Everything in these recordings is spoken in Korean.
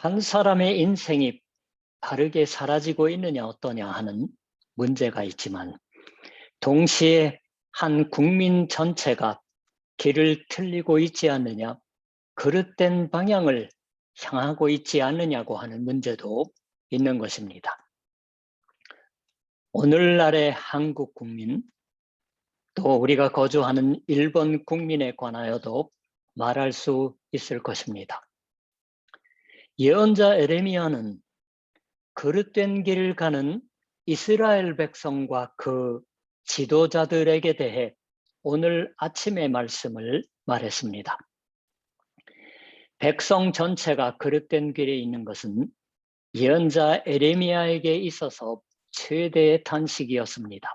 한 사람의 인생이 바르게 사라지고 있느냐 어떠냐 하는 문제가 있지만, 동시에 한 국민 전체가 길을 틀리고 있지 않느냐, 그릇된 방향을 향하고 있지 않느냐고 하는 문제도 있는 것입니다. 오늘날의 한국 국민, 또 우리가 거주하는 일본 국민에 관하여도 말할 수 있을 것입니다. 예언자 에레미야는 그릇된 길을 가는 이스라엘 백성과 그 지도자들에게 대해 오늘 아침의 말씀을 말했습니다. 백성 전체가 그릇된 길에 있는 것은 예언자 에레미야에게 있어서 최대의 탄식이었습니다.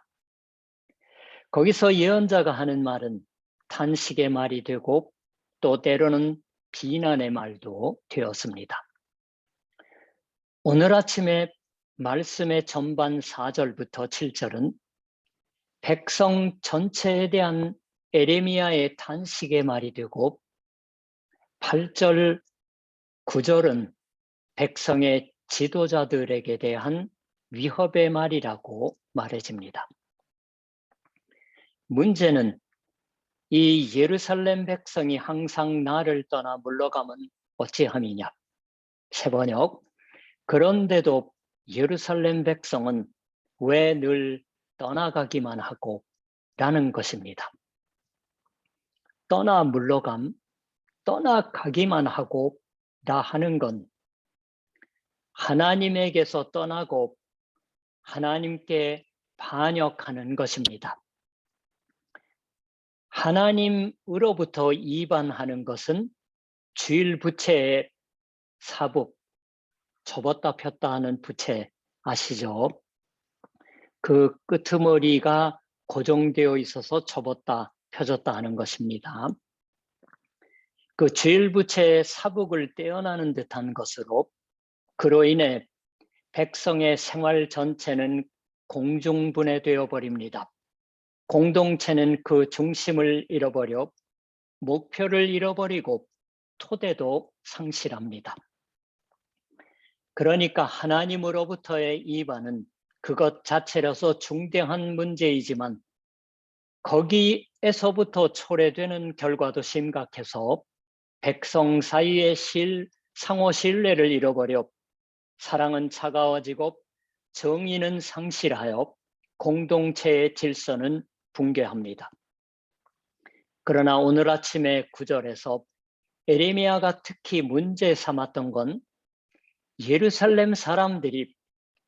거기서 예언자가 하는 말은 탄식의 말이 되고 또 때로는 비난의 말도 되었습니다. 오늘 아침에 말씀의 전반 4절부터 7절은 백성 전체에 대한 에레미야의 탄식의 말이 되고, 8절, 9절은 백성의 지도자들에게 대한 위협의 말이라고 말해집니다. 문제는 이 예루살렘 백성이 항상 나를 떠나 물러가면 어찌함이냐. 세번역, 그런데도 예루살렘 백성은 왜 늘 떠나가기만 하고 라는 것입니다. 떠나 물러감, 떠나가기만 하고 라 하는 건 하나님에게서 떠나고 하나님께 반역하는 것입니다. 하나님으로부터 이반하는 것은 주일 부채의 사북, 접었다 폈다 하는 부채 아시죠? 그 끄트머리가 고정되어 있어서 접었다 펴졌다 하는 것입니다. 그 주일 부채의 사북을 떼어나는 듯한 것으로, 그로 인해 백성의 생활 전체는 공중분해되어 버립니다. 공동체는 그 중심을 잃어버려 목표를 잃어버리고 토대도 상실합니다. 그러니까 하나님으로부터의 이반은 그것 자체로서 중대한 문제이지만 거기에서부터 초래되는 결과도 심각해서 백성 사이의 상호 신뢰를 잃어버려 사랑은 차가워지고 정의는 상실하여 공동체의 질서는 붕괴합니다. 그러나 오늘 아침에 9절에서 에레미야가 특히 문제 삼았던 건 예루살렘 사람들이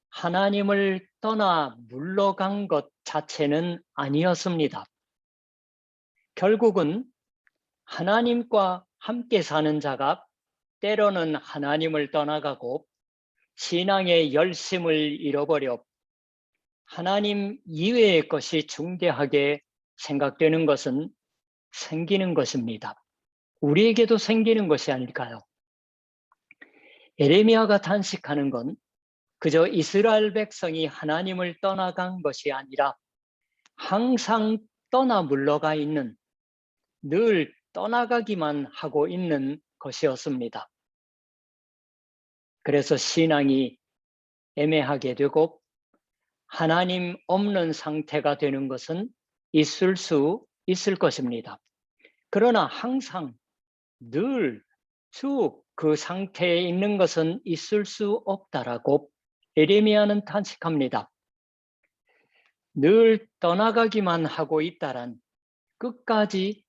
하나님을 떠나 물러간 것 자체는 아니었습니다. 결국은 하나님과 함께 사는 자가 때로는 하나님을 떠나가고 신앙의 열심을 잃어버려 하나님 이외의 것이 중대하게 생각되는 것은 생기는 것입니다. 우리에게도 생기는 것이 아닐까요? 에레미야가 탄식하는 건 그저 이스라엘 백성이 하나님을 떠나간 것이 아니라 항상 떠나 물러가 있는, 늘 떠나가기만 하고 있는 것이었습니다. 그래서 신앙이 애매하게 되고 하나님 없는 상태가 되는 것은 있을 수 있을 것입니다. 그러나 항상 늘 쭉 그 상태에 있는 것은 있을 수 없다라고 에레미야는 탄식합니다. 늘 떠나가기만 하고 있다란 끝까지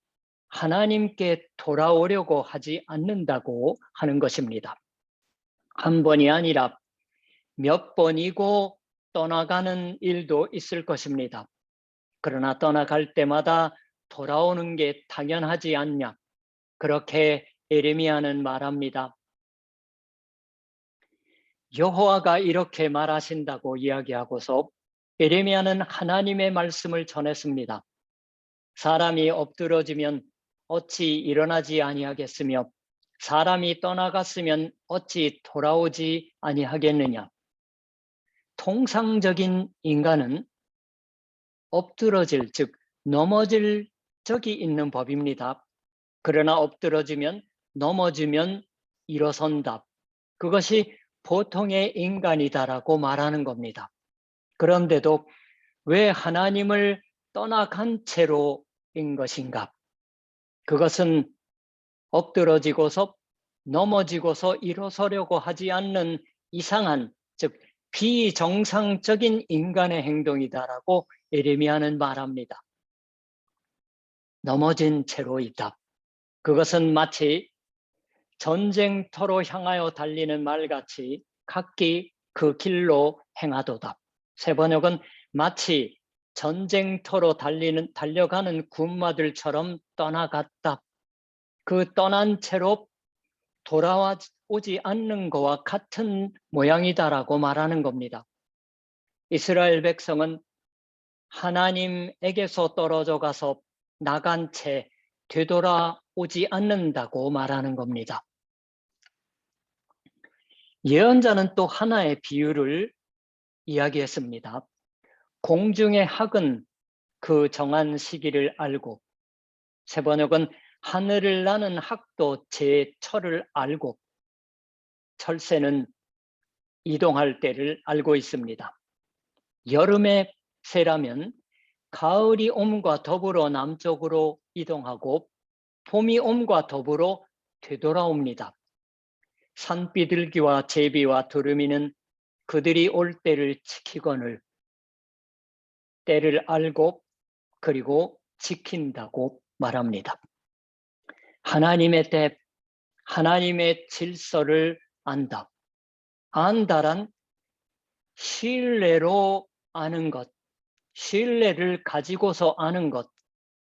하나님께 돌아오려고 하지 않는다고 하는 것입니다. 한 번이 아니라 몇 번이고 떠나가는 일도 있을 것입니다. 그러나 떠나갈 때마다 돌아오는 게 당연하지 않냐, 그렇게 에레미야는 말합니다. 여호와가 이렇게 말하신다고 이야기하고서 에레미야는 하나님의 말씀을 전했습니다. 사람이 엎드러지면 어찌 일어나지 아니하겠으며 사람이 떠나갔으면 어찌 돌아오지 아니하겠느냐. 통상적인 인간은 엎드러질, 즉 넘어질 적이 있는 법입니다. 그러나 엎드러지면, 넘어지면 일어선다. 그것이 보통의 인간이다라고 말하는 겁니다. 그런데도 왜 하나님을 떠나간 채로인 것인가? 그것은 엎드러지고서 넘어지고서 일어서려고 하지 않는 이상한, 즉 비정상적인 인간의 행동이다라고 예레미야는 말합니다. 넘어진 채로 있다. 그것은 마치 전쟁터로 향하여 달리는 말같이 각기 그 길로 행하도다. 새 번역은 마치 전쟁터로 달려가는 군마들처럼 떠나갔다. 그 떠난 채로 돌아오지 않는 것과 같은 모양이다라고 말하는 겁니다. 이스라엘 백성은 하나님에게서 떨어져 가서 나간 채 되돌아오지 않는다고 말하는 겁니다. 예언자는 또 하나의 비유를 이야기했습니다. 공중의 학은 그 정한 시기를 알고, 새 번역은 하늘을 나는 학도 제 철을 알고, 철새는 이동할 때를 알고 있습니다. 여름의 새라면 가을이 옴과 더불어 남쪽으로 이동하고 봄이 옴과 더불어 되돌아옵니다. 산비둘기와 제비와 두루미는 그들이 올 때를 지키거늘 때를 알고 그리고 지킨다고 말합니다. 하나님의 때, 하나님의 질서를 안다. 안다란 신뢰로 아는 것, 신뢰를 가지고서 아는 것,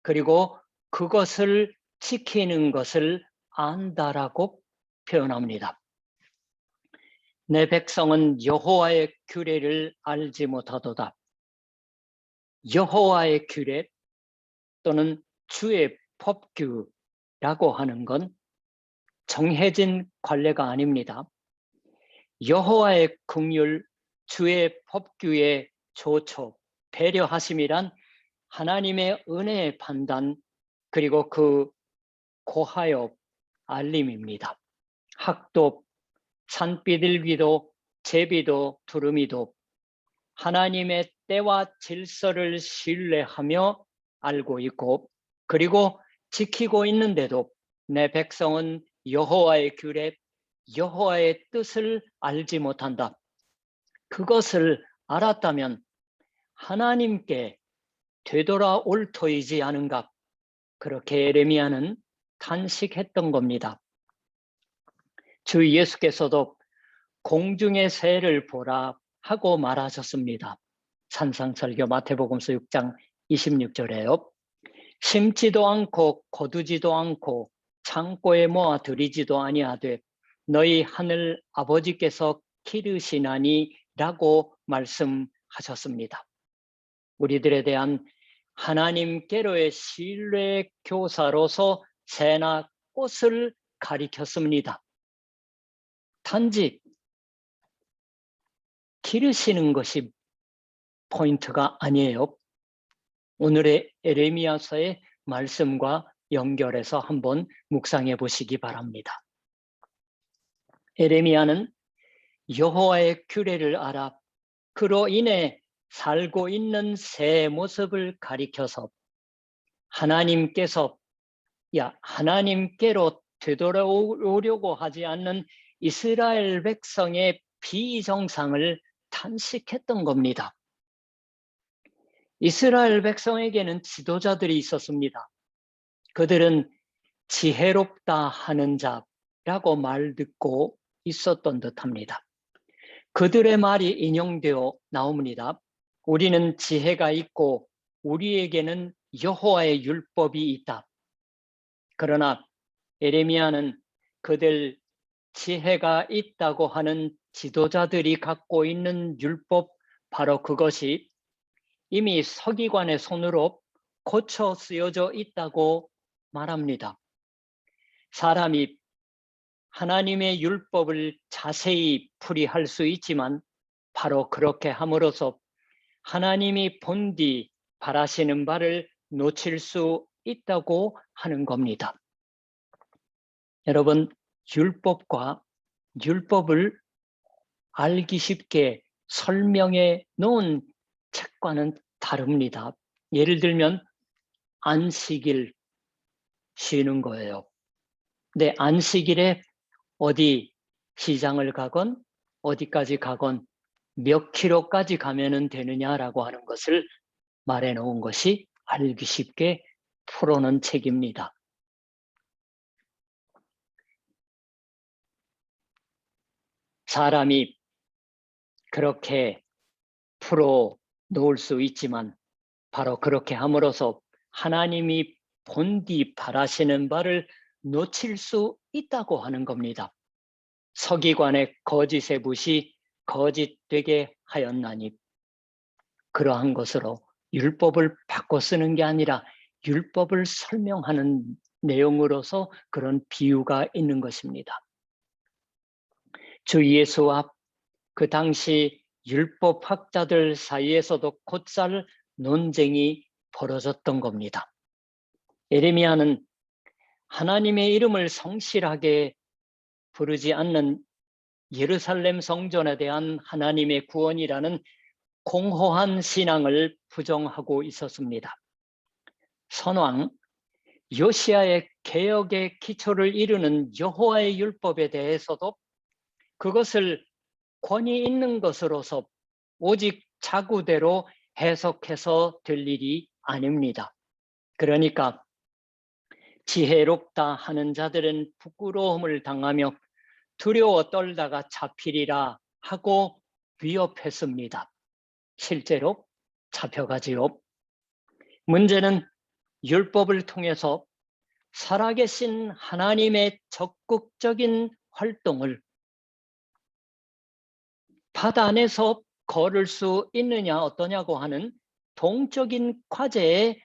그리고 그것을 지키는 것을 안다라고 표현합니다. 내 백성은 여호와의 규례를 알지 못하도다. 여호와의 규례 또는 주의 법규라고 하는 건 정해진 관례가 아닙니다. 여호와의 긍휼, 주의 법규의 조처, 배려하심이란 하나님의 은혜의 판단, 그리고 그 고하여 알림입니다. 학도, 산비둘기도, 제비도, 두루미도 하나님의 때와 질서를 신뢰하며 알고 있고, 그리고 지키고 있는데도 내 백성은 여호와의 규례, 여호와의 뜻을 알지 못한다. 그것을 알았다면 하나님께 되돌아올 터이지 않은가? 그렇게 예레미야는 탄식했던 겁니다. 주 예수께서도 공중의 새를 보라 하고 말하셨습니다. 산상설교 마태복음서 6장 26절에요. 심지도 않고 거두지도 않고 창고에 모아 들이지도 아니하되 너희 하늘 아버지께서 기르시나니 라고 말씀하셨습니다. 우리들에 대한 하나님께로의 신뢰 교사로서 새나 꽃을 가리켰습니다. 단지 기르시는 것이 포인트가 아니에요. 오늘의 예레미야서의 말씀과 연결해서 한번 묵상해 보시기 바랍니다. 예레미야는 여호와의 규례를 알아 그로 인해 살고 있는 새 모습을 가리켜서 하나님께로 되돌아오려고 하지 않는 이스라엘 백성의 비정상을 탄식했던 겁니다. 이스라엘 백성에게는 지도자들이 있었습니다. 그들은 지혜롭다 하는 자라고 말 듣고 있었던 듯합니다. 그들의 말이 인용되어 나옵니다. 우리는 지혜가 있고 우리에게는 여호와의 율법이 있다. 그러나 예레미야는 그들 지혜가 있다고 하는 지도자들이 갖고 있는 율법, 바로 그것이 이미 서기관의 손으로 고쳐 쓰여져 있다고 말합니다. 사람이 하나님의 율법을 자세히 풀이할 수 있지만 바로 그렇게 함으로써 하나님이 본디 바라시는 바를 놓칠 수 있다고 하는 겁니다. 여러분, 율법과 율법을 알기 쉽게 설명해 놓은 책과는 다릅니다. 예를 들면 안식일 쉬는 거예요. 근데 안식일에 어디 시장을 가건 어디까지 가건 몇 킬로까지 가면 되느냐라고 하는 것을 말해 놓은 것이 알기 쉽게 풀어놓은 책입니다. 사람이 그렇게 풀어 놓을 수 있지만 바로 그렇게 함으로써 하나님이 본디 바라시는 바를 놓칠 수 있다고 하는 겁니다. 서기관의 거짓의 붓이 거짓되게 하였나니 그러한 것으로 율법을 바꿔 쓰는 게 아니라 율법을 설명하는 내용으로서 그런 비유가 있는 것입니다. 주 예수와 그 당시 율법학자들 사이에서도 곧잘 논쟁이 벌어졌던 겁니다. 예레미야는 하나님의 이름을 성실하게 부르지 않는 예루살렘 성전에 대한 하나님의 구원이라는 공허한 신앙을 부정하고 있었습니다. 선왕 요시야의 개혁의 기초를 이루는 여호와의 율법에 대해서도 그것을 권위 있는 것으로서 오직 자구대로 해석해서 될 일이 아닙니다. 그러니까 지혜롭다 하는 자들은 부끄러움을 당하며 두려워 떨다가 잡히리라 하고 위협했습니다. 실제로 잡혀가지요. 문제는 율법을 통해서 살아계신 하나님의 적극적인 활동을 받아내서 걸을 수 있느냐 어떠냐고 하는 동적인 과제에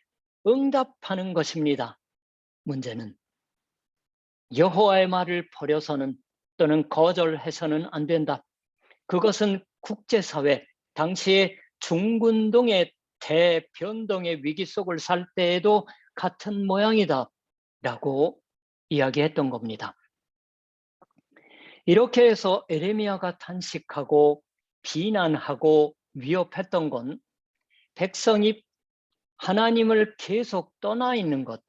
응답하는 것입니다. 문제는 여호와의 말을 버려서는 또는 거절해서는 안 된다. 그것은 국제사회, 당시의 중군동의 대변동의 위기 속을 살 때에도 같은 모양이다 라고 이야기했던 겁니다. 이렇게 해서 에레미야가 탄식하고 비난하고 위협했던 건 백성이 하나님을 계속 떠나 있는 것,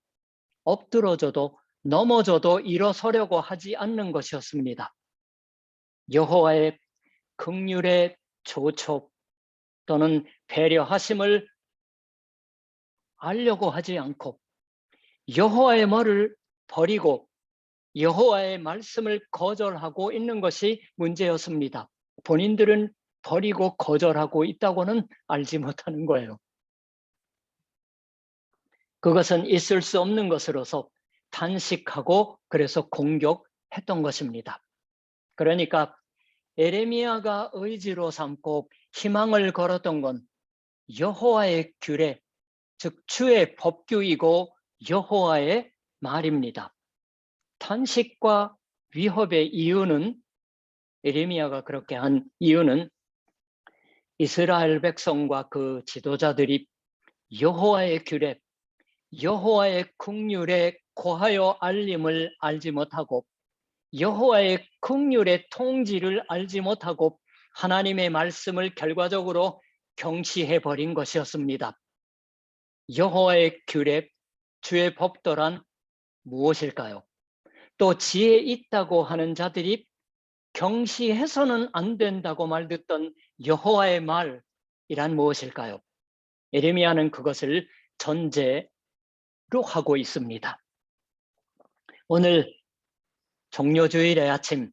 엎드러져도 넘어져도 일어서려고 하지 않는 것이었습니다. 여호와의 긍휼의 조촉 또는 배려하심을 알려고 하지 않고 여호와의 말을 버리고 여호와의 말씀을 거절하고 있는 것이 문제였습니다. 본인들은 버리고 거절하고 있다고는 알지 못하는 거예요. 그것은 있을 수 없는 것으로서 탄식하고 그래서 공격했던 것입니다. 그러니까 에레미야가 의지로 삼고 희망을 걸었던 건 여호와의 규례, 즉 주의 법규이고 여호와의 말입니다. 탄식과 위협의 이유는 에레미야가 그렇게 한 이유는 이스라엘 백성과 그 지도자들이 여호와의 규례, 여호와의 긍휼의 고하여 알림을 알지 못하고 여호와의 긍휼의 통지를 알지 못하고 하나님의 말씀을 결과적으로 경시해 버린 것이었습니다. 여호와의 규례, 주의 법도란 무엇일까요? 또 지혜 있다고 하는 자들이 경시해서는 안 된다고 말듣던 여호와의 말이란 무엇일까요? 예레미야는 그것을 전제로 하고 있습니다. 오늘 종료주일의 아침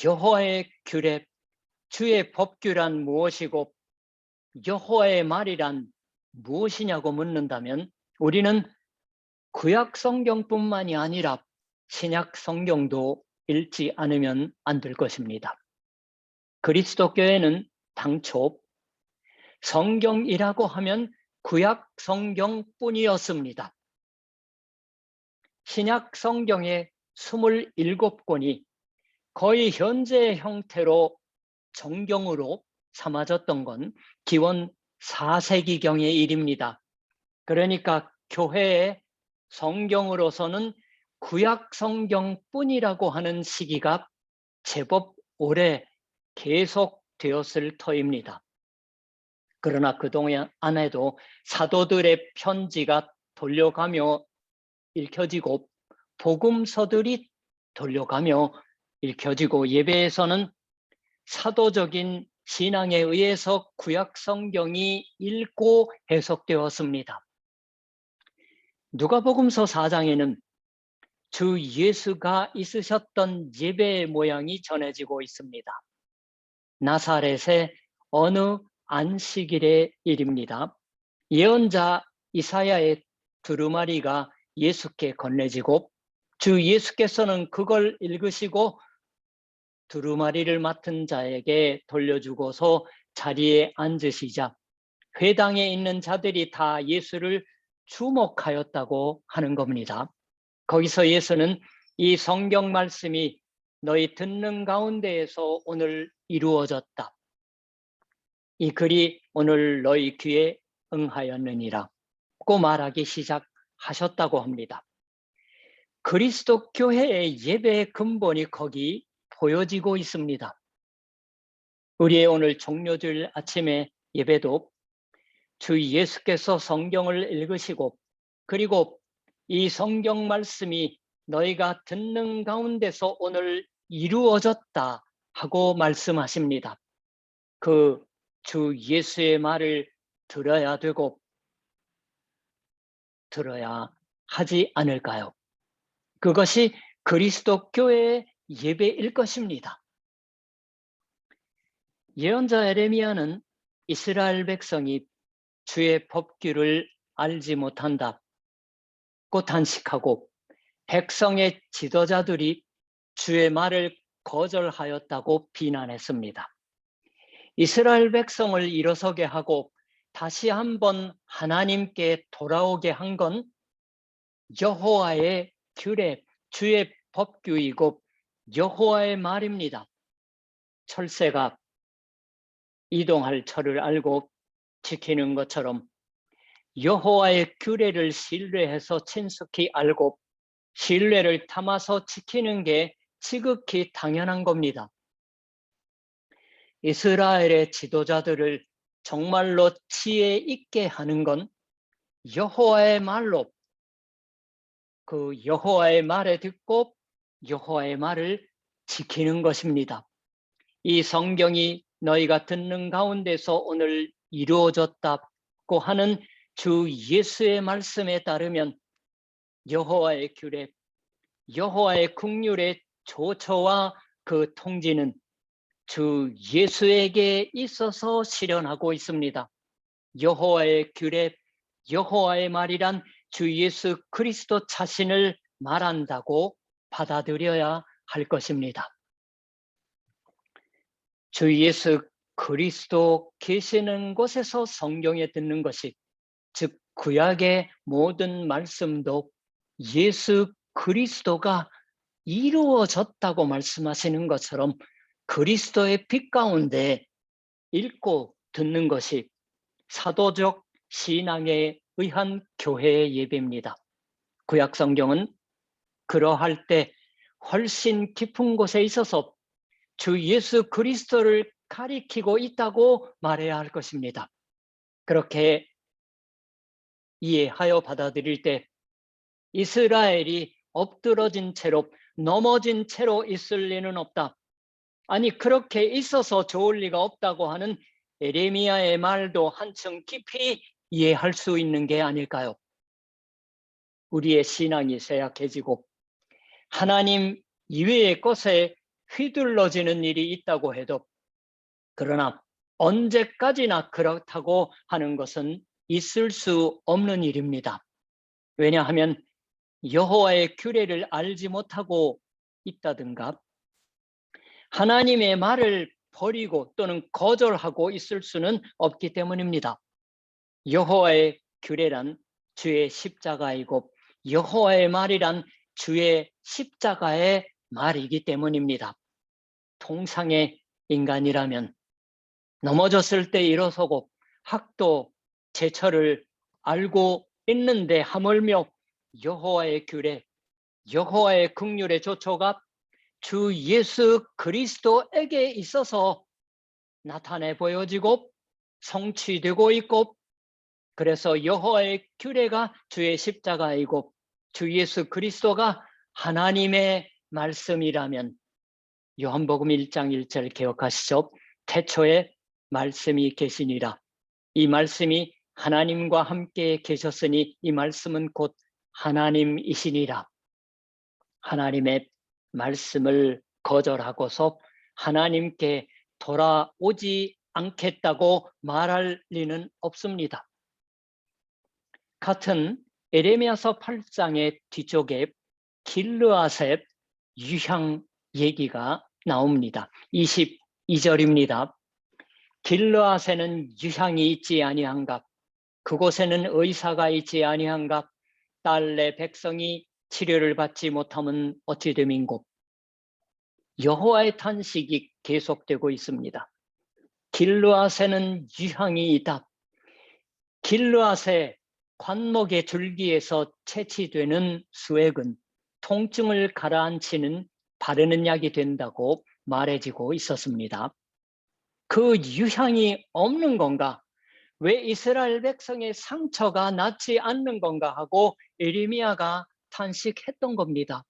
여호와의 규례, 주의 법규란 무엇이고 여호와의 말이란 무엇이냐고 묻는다면 우리는 구약 성경뿐만이 아니라 신약 성경도 읽지 않으면 안 될 것입니다. 그리스도교회는 당초 성경이라고 하면 구약 성경뿐이었습니다. 신약 성경의 27권이 거의 현재의 형태로 정경으로 삼아졌던 건 기원 4세기경의 일입니다. 그러니까 교회의 성경으로서는 구약 성경뿐이라고 하는 시기가 제법 오래 계속되었을 터입니다. 그러나 그동안 안에도 사도들의 편지가 돌려가며 읽혀지고 복음서들이 돌려가며 읽혀지고 예배에서는 사도적인 신앙에 의해서 구약 성경이 읽고 해석되었습니다. 누가복음서 4장에는 주 예수가 있으셨던 예배의 모양이 전해지고 있습니다. 나사렛의 어느 안식일의 일입니다. 예언자 이사야의 두루마리가 예수께 건네지고 주 예수께서는 그걸 읽으시고 두루마리를 맡은 자에게 돌려주고서 자리에 앉으시자 회당에 있는 자들이 다 예수를 주목하였다고 하는 겁니다. 거기서 예수는 이 성경 말씀이 너희 듣는 가운데에서 오늘 이루어졌다. 이 글이 오늘 너희 귀에 응하였느니라 고 말하기 시작하셨다고 합니다. 그리스도 교회의 예배의 근본이 거기 보여지고 있습니다. 우리의 오늘 종료주일 아침에 예배도 주 예수께서 성경을 읽으시고 그리고 이 성경 말씀이 너희가 듣는 가운데서 오늘 이루어졌다 하고 말씀하십니다. 그 주 예수의 말을 들어야 되고 들어야 하지 않을까요? 그것이 그리스도 교회의 예배일 것입니다. 예언자 에레미야는 이스라엘 백성이 주의 법규를 알지 못한다고 탄식하고 백성의 지도자들이 주의 말을 거절하였다고 비난했습니다. 이스라엘 백성을 일어서게 하고 다시 한번 하나님께 돌아오게 한 건 여호와의 규례, 주의 법규이고 여호와의 말입니다. 철새가 이동할 철을 알고 지키는 것처럼 여호와의 규례를 신뢰해서 친숙히 알고 신뢰를 담아서 지키는 게 지극히 당연한 겁니다. 이스라엘의 지도자들을 정말로 지혜 있게 하는 건 여호와의 말로 그 여호와의 말에 듣고 여호와의 말을 지키는 것입니다. 이 성경이 너희가 듣는 가운데서 오늘 이루어졌다고 하는 주 예수의 말씀에 따르면 여호와의 규례, 여호와의 긍휼의 조처와 그 통지는 주 예수에게 있어서 실현하고 있습니다. 여호와의 규례, 여호와의 말이란 주 예수 그리스도 자신을 말한다고 받아들여야 할 것입니다. 주 예수 그리스도 계시는 곳에서 성경에 듣는 것이 즉 구약의 모든 말씀도 예수 그리스도가 이루어졌다고 말씀하시는 것처럼 그리스도의 빛 가운데 읽고 듣는 것이 사도적 신앙에 의한 교회의 예배입니다. 구약 성경은 그러할 때 훨씬 깊은 곳에 있어서 주 예수 그리스도를 가리키고 있다고 말해야 할 것입니다. 그렇게 이해하여 받아들일 때 이스라엘이 엎드러진 채로 넘어진 채로 있을 리는 없다. 아니 그렇게 있어서 좋을 리가 없다고 하는 에레미야의 말도 한층 깊이 이해할 수 있는 게 아닐까요? 우리의 신앙이 쇠약해지고 하나님 이외의 것에 휘둘러지는 일이 있다고 해도 그러나 언제까지나 그렇다고 하는 것은 있을 수 없는 일입니다. 왜냐하면 여호와의 규례를 알지 못하고 있다든가 하나님의 말을 버리고 또는 거절하고 있을 수는 없기 때문입니다. 여호와의 규례란 주의 십자가이고 여호와의 말이란 주의 십자가의 말이기 때문입니다. 통상의 인간이라면 넘어졌을 때 일어서고 학도 제철을 알고 있는데 하물며 여호와의 규례, 여호와의 긍휼의 조처가 주 예수 그리스도에게 있어서 나타내 보여지고 성취되고 있고, 그래서 여호와의 규례가 주의 십자가이고 주 예수 그리스도가 하나님의 말씀이라면, 요한복음 1장 1절 기억하시죠? 태초에 말씀이 계시니라. 이 말씀이 하나님과 함께 계셨으니 이 말씀은 곧 하나님이시니라. 하나님의 말씀을 거절하고서 하나님께 돌아오지 않겠다고 말할 리는 없습니다. 같은 에레미야서 8장의 뒤쪽에 길르앗의 유향 얘기가 나옵니다. 22절입니다. 길르앗에는 유향이 있지 아니한가? 그곳에는 의사가 있지 아니한가? 딸내 백성이 치료를 받지 못하면 어찌 됨인고? 여호와의 탄식이 계속되고 있습니다. 길르앗에는 유향이 있다. 길르앗의 관목의 줄기에서 채취되는 수액은 통증을 가라앉히는 바르는 약이 된다고 말해지고 있었습니다. 그 유향이 없는 건가? 왜 이스라엘 백성의 상처가 낫지 않는 건가 하고 에레미야가 탄식했던 겁니다.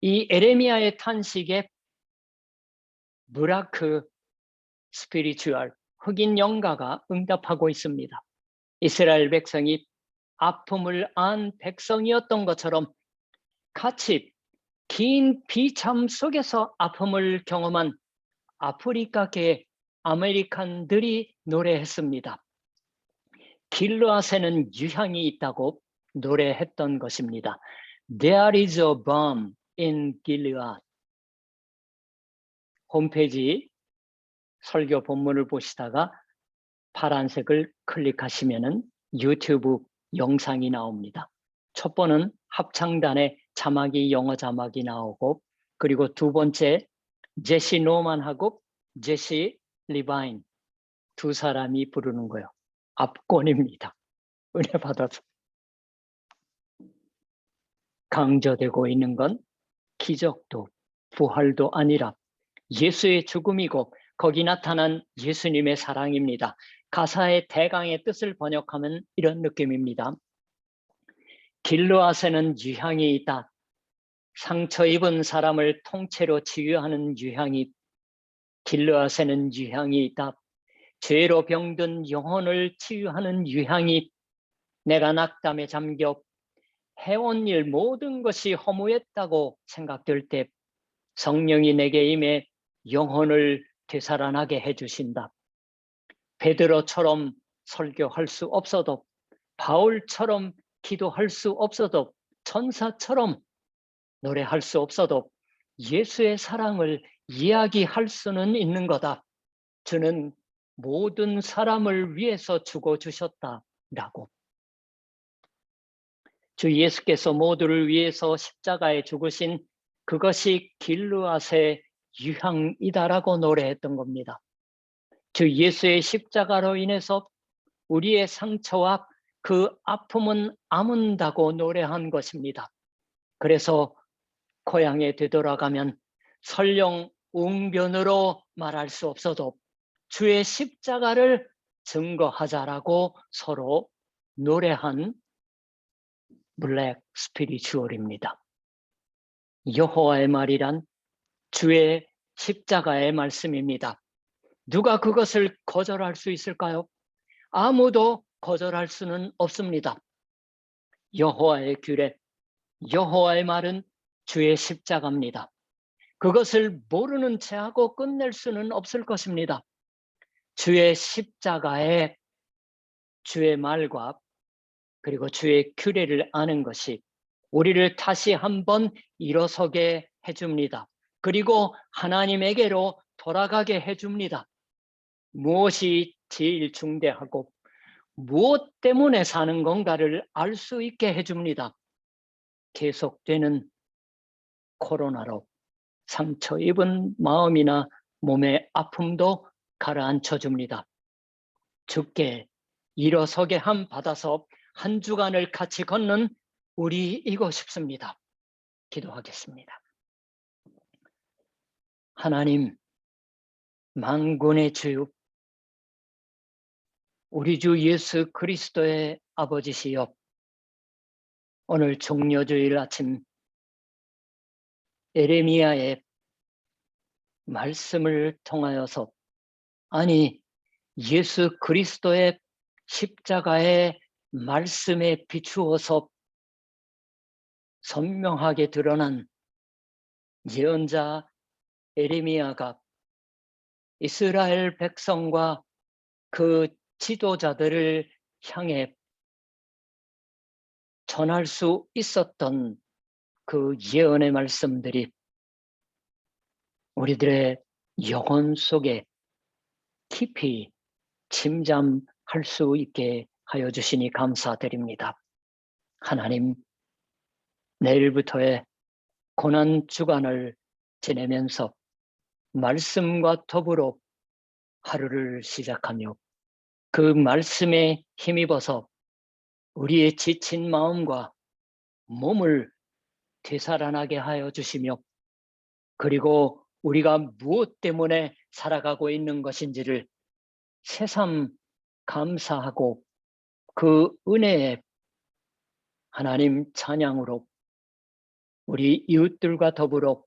이 에레미야의 탄식에 무라크 스피리추얼, 흑인 영가가 응답하고 있습니다. 이스라엘 백성이 아픔을 안 백성이었던 것처럼 같이 긴 비참 속에서 아픔을 경험한 아프리카계 아메리칸들이 노래했습니다. 길르앗에는 유향이 있다고 노래했던 것입니다. There is a balm in Gilead. 홈페이지 설교 본문을 보시다가 파란색을 클릭하시면은 유튜브 영상이 나옵니다. 첫 번은 합창단의 자막이 영어 자막이 나오고, 그리고 두 번째 제시 노만하고 제시 리바인 두 사람이 부르는 거예요. 압권입니다. 은혜 받아서. 강조되고 있는 건 기적도 부활도 아니라 예수의 죽음이고 거기 나타난 예수님의 사랑입니다. 가사의 대강의 뜻을 번역하면 이런 느낌입니다. 길르앗에는 유향이 있다. 상처 입은 사람을 통째로 치유하는 유향이, 길르앗에는 유향이 있다. 죄로 병든 영혼을 치유하는 유향이, 내가 낙담에 잠겨 해온 일 모든 것이 허무했다고 생각될 때 성령이 내게 임해 영혼을 되살아나게 해주신다. 베드로처럼 설교할 수 없어도, 바울처럼 기도할 수 없어도, 천사처럼 노래할 수 없어도 예수의 사랑을 이야기할 수는 있는 거다. 주는 모든 사람을 위해서 죽어주셨다라고. 주 예수께서 모두를 위해서 십자가에 죽으신 그것이 길르앗의 유향이다라고 노래했던 겁니다. 주 예수의 십자가로 인해서 우리의 상처와 그 아픔은 아문다고 노래한 것입니다. 그래서 고향에 되돌아가면 설령 웅변으로 말할 수 없어도 주의 십자가를 증거하자라고 서로 노래한 블랙 스피리추얼입니다. 여호와의 말이란 주의 십자가의 말씀입니다. 누가 그것을 거절할 수 있을까요? 아무도 거절할 수는 없습니다. 여호와의 규례, 여호와의 말은 주의 십자가입니다. 그것을 모르는 채하고 끝낼 수는 없을 것입니다. 주의 십자가에 주의 말과 그리고 주의 규례를 아는 것이 우리를 다시 한번 일어서게 해줍니다. 그리고 하나님에게로 돌아가게 해줍니다. 무엇이 제일 중대하고 무엇 때문에 사는 건가를 알 수 있게 해줍니다. 계속되는 코로나로 상처 입은 마음이나 몸의 아픔도 가라앉혀 줍니다. 주께 일어서게 함 받아서 한 주간을 같이 걷는 우리이고 싶습니다. 기도하겠습니다. 하나님, 만군의 주요, 우리 주 예수 그리스도의 아버지시여, 오늘 종려주일 아침 에레미야의 말씀을 통하여서, 아니 예수 그리스도의 십자가의 말씀에 비추어서 선명하게 드러난 예언자 에레미야가 이스라엘 백성과 그 지도자들을 향해 전할 수 있었던 그 예언의 말씀들이 우리들의 영혼 속에 깊이 침잠할 수 있게 하여 주시니 감사드립니다. 하나님, 내일부터의 고난 주간을 지내면서 말씀과 더불어 하루를 시작하며 그 말씀에 힘입어서 우리의 지친 마음과 몸을 되살아나게 하여 주시며, 그리고 우리가 무엇 때문에 살아가고 있는 것인지를 새삼 감사하고 그 은혜에 하나님 찬양으로 우리 이웃들과 더불어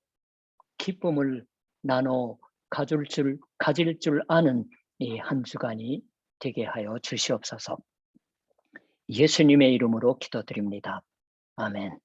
기쁨을 나눠 가질 줄 아는 이 한 주간이 되게 하여 주시옵소서. 예수님의 이름으로 기도드립니다. 아멘.